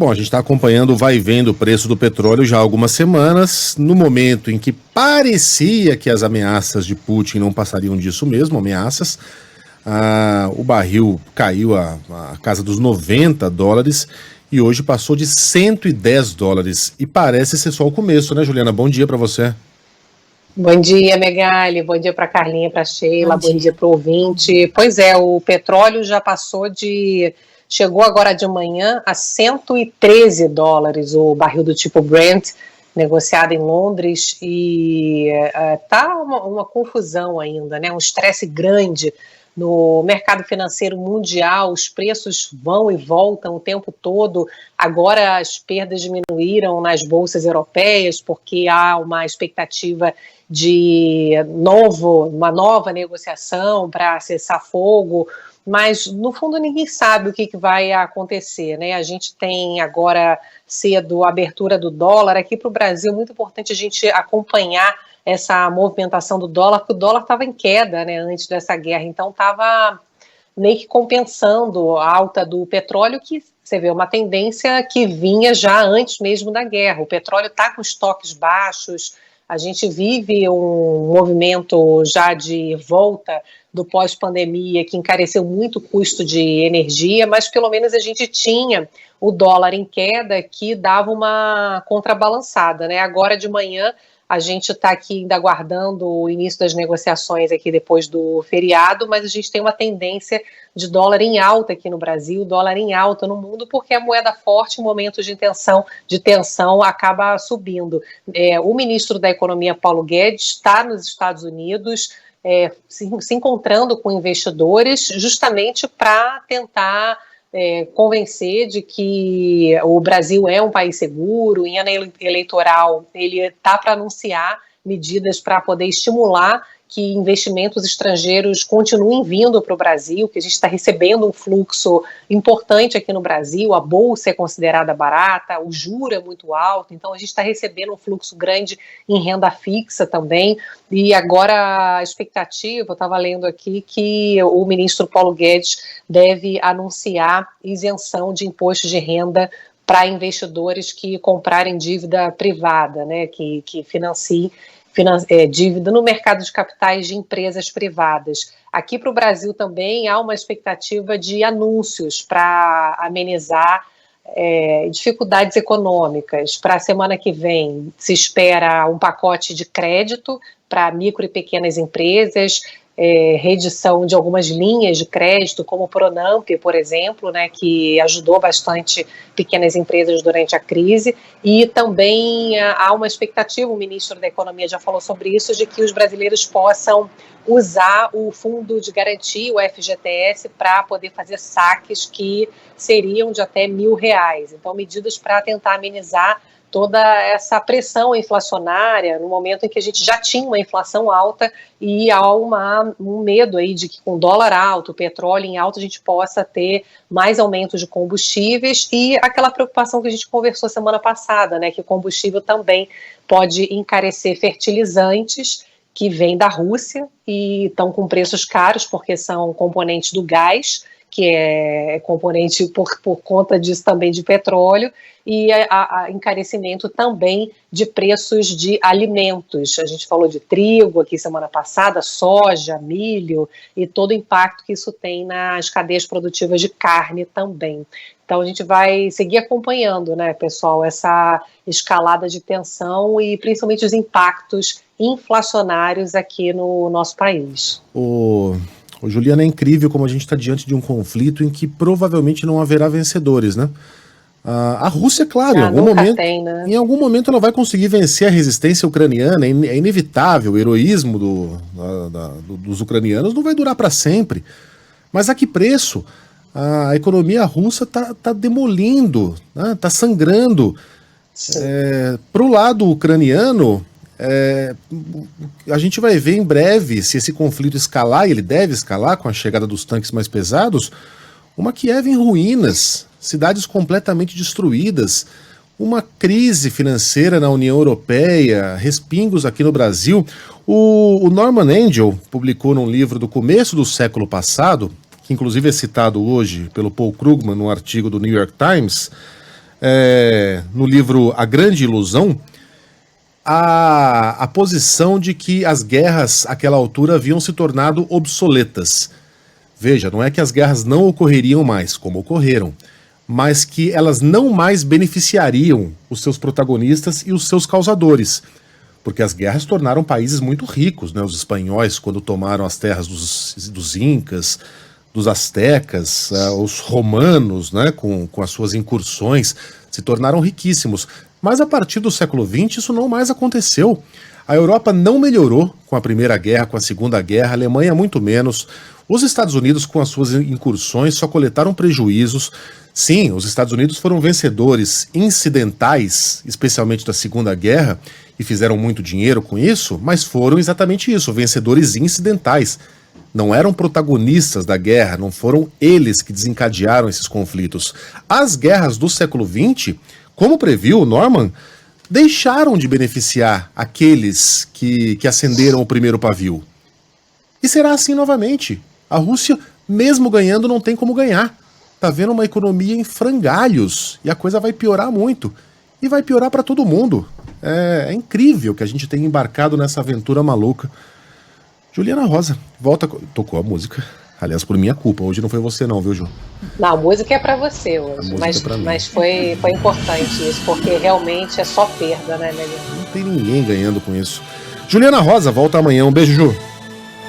Bom, a gente está acompanhando o vai e vem do preço do petróleo já há algumas semanas, no momento em que parecia que as ameaças de Putin não passariam disso mesmo, ameaças, o barril caiu a casa dos $90 e hoje passou de $110. E parece ser só o começo, né, Juliana? Bom dia para você. Bom dia, Megali. Bom dia para Carlinha, para Sheila. Bom dia para o ouvinte. Pois é, o petróleo já chegou agora de manhã a $113 o barril do tipo Brent, negociado em Londres, e tá uma confusão ainda, né? Um estresse grande no mercado financeiro mundial. Os preços vão e voltam o tempo todo. Agora as perdas diminuíram nas bolsas europeias porque há uma expectativa de uma nova negociação para cessar fogo, mas no fundo ninguém sabe o que vai acontecer, né? A gente tem agora cedo a abertura do dólar. Aqui para o Brasil, muito importante a gente acompanhar essa movimentação do dólar, porque o dólar estava em queda, né, antes dessa guerra, então estava meio que compensando a alta do petróleo, que você vê uma tendência que vinha já antes mesmo da guerra. O petróleo está com estoques baixos, a gente vive um movimento já de volta do pós-pandemia que encareceu muito o custo de energia, mas pelo menos a gente tinha o dólar em queda que dava uma contrabalançada, né? Agora de manhã a gente está aqui ainda aguardando o início das negociações aqui depois do feriado, mas a gente tem uma tendência de dólar em alta aqui no Brasil, dólar em alta no mundo, porque a moeda forte em momentos de tensão acaba subindo. O ministro da Economia, Paulo Guedes, está nos Estados Unidos, se encontrando com investidores justamente para tentar convencer de que o Brasil é um país seguro. Em ano eleitoral, ele está para anunciar medidas para poder estimular que investimentos estrangeiros continuem vindo para o Brasil, que a gente está recebendo um fluxo importante aqui no Brasil, a bolsa é considerada barata, o juro é muito alto, então a gente está recebendo um fluxo grande em renda fixa também, e agora a expectativa, eu estava lendo aqui, que o ministro Paulo Guedes deve anunciar isenção de imposto de renda para investidores que comprarem dívida privada, né, que financiem dívida no mercado de capitais de empresas privadas. Aqui para o Brasil também há uma expectativa de anúncios para amenizar dificuldades econômicas. Para a semana que vem se espera um pacote de crédito para micro e pequenas empresas, reedição de algumas linhas de crédito, como o Pronamp, por exemplo, né, que ajudou bastante pequenas empresas durante a crise, e também há uma expectativa, o ministro da Economia já falou sobre isso, de que os brasileiros possam usar o fundo de garantia, o FGTS, para poder fazer saques que seriam de até R$1.000. Então, medidas para tentar amenizar toda essa pressão inflacionária, no momento em que a gente já tinha uma inflação alta e há um medo aí de que com dólar alto, petróleo em alta, a gente possa ter mais aumentos de combustíveis, e aquela preocupação que a gente conversou semana passada, né, que o combustível também pode encarecer fertilizantes que vêm da Rússia e estão com preços caros porque são componentes do gás, que é componente por conta disso também de petróleo, e encarecimento também de preços de alimentos. A gente falou de trigo aqui semana passada, soja, milho, e todo o impacto que isso tem nas cadeias produtivas de carne também. Então a gente vai seguir acompanhando, né, pessoal, essa escalada de tensão e principalmente os impactos inflacionários aqui no nosso país. Juliana, é incrível como a gente está diante de um conflito em que provavelmente não haverá vencedores, né? A Rússia, claro, em algum momento ela vai conseguir vencer a resistência ucraniana, é inevitável, o heroísmo dos ucranianos não vai durar para sempre. Mas a que preço? A economia russa está demolindo, está sangrando. Para o lado ucraniano, a gente vai ver em breve, se esse conflito escalar, e ele deve escalar com a chegada dos tanques mais pesados, uma Kiev em ruínas, cidades completamente destruídas, uma crise financeira na União Europeia, respingos aqui no Brasil. O Norman Angell publicou num livro do começo do século passado, que inclusive é citado hoje pelo Paul Krugman, num artigo do New York Times, no livro A Grande Ilusão, a posição de que as guerras àquela altura haviam se tornado obsoletas. Veja, não é que as guerras não ocorreriam mais, como ocorreram, mas que elas não mais beneficiariam os seus protagonistas e os seus causadores. Porque as guerras tornaram países muito ricos, né? Os espanhóis, quando tomaram as terras dos incas, dos astecas, os romanos, né? com as suas incursões, se tornaram riquíssimos. Mas a partir do século XX isso não mais aconteceu. A Europa não melhorou com a Primeira Guerra, com a Segunda Guerra, a Alemanha muito menos. Os Estados Unidos, com as suas incursões, só coletaram prejuízos. Sim, os Estados Unidos foram vencedores incidentais, especialmente da Segunda Guerra, e fizeram muito dinheiro com isso, mas foram exatamente isso, vencedores incidentais. Não eram protagonistas da guerra, não foram eles que desencadearam esses conflitos. As guerras do século XX, como previu o Norman, deixaram de beneficiar aqueles que acenderam o primeiro pavio. E será assim novamente. A Rússia, mesmo ganhando, não tem como ganhar. Tá vendo uma economia em frangalhos e a coisa vai piorar muito. E vai piorar para todo mundo. É incrível que a gente tenha embarcado nessa aventura maluca. Juliana Rosa, volta... Tocou a música. Aliás, por minha culpa. Hoje não foi você não, viu, Ju? Não, a música é para você hoje. Mas foi importante isso, porque realmente é só perda, né, Melhor? Não tem ninguém ganhando com isso. Juliana Rosa, volta amanhã. Um beijo, Ju.